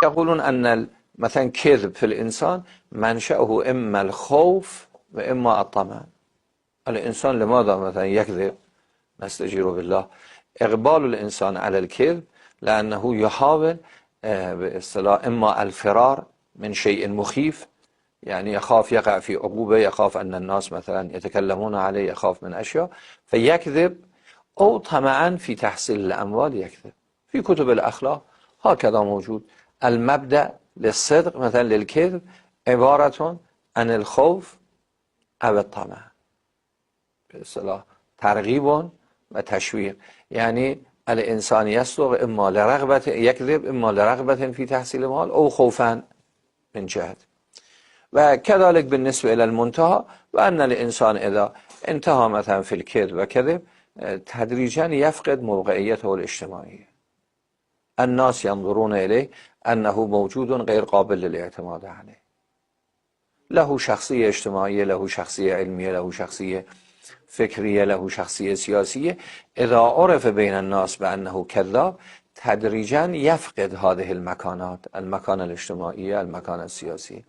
يقولون أن مثلا كذب في الإنسان منشأه إما الخوف وإما الطمع. الإنسان لماذا مثلا يكذب؟ نستجير بالله. إقبال الإنسان على الكذب لأنه يحاول باصطلاح إما الفرار من شيء مخيف، يعني يخاف يقع في عقوبة، يخاف أن الناس مثلا يتكلمون عليه، يخاف من أشياء فيكذب، أو طمعا في تحصيل الأموال يكذب. في كتب الأخلاق هكذا موجود. المبدأ للصدق مثلا للكذب عبارة عن الخوف أو الطمع، باصطلاح ترغيب و تشویق. يعني الإنسان يصدق إما لرغبة، يكذب إما لرغبة في تحصيل المال أو خوفا من جهة. وكذلك بالنسبة إلى المنتهى، وأن الإنسان إذا انتهى مثلا في الكذب وكذب تدريجا يفقد موقعيته الاجتماعية. الناس ينظرون إليه أنه موجود غير قابل للاعتماد عليه، له شخصية اجتماعية، له شخصية علمية، له شخصية فكرية، له شخصية سياسية. إذا عرف بين الناس بأنه كذاب تدريجا يفقد هذه المكانات، المكانة الاجتماعية، المكانة السياسية.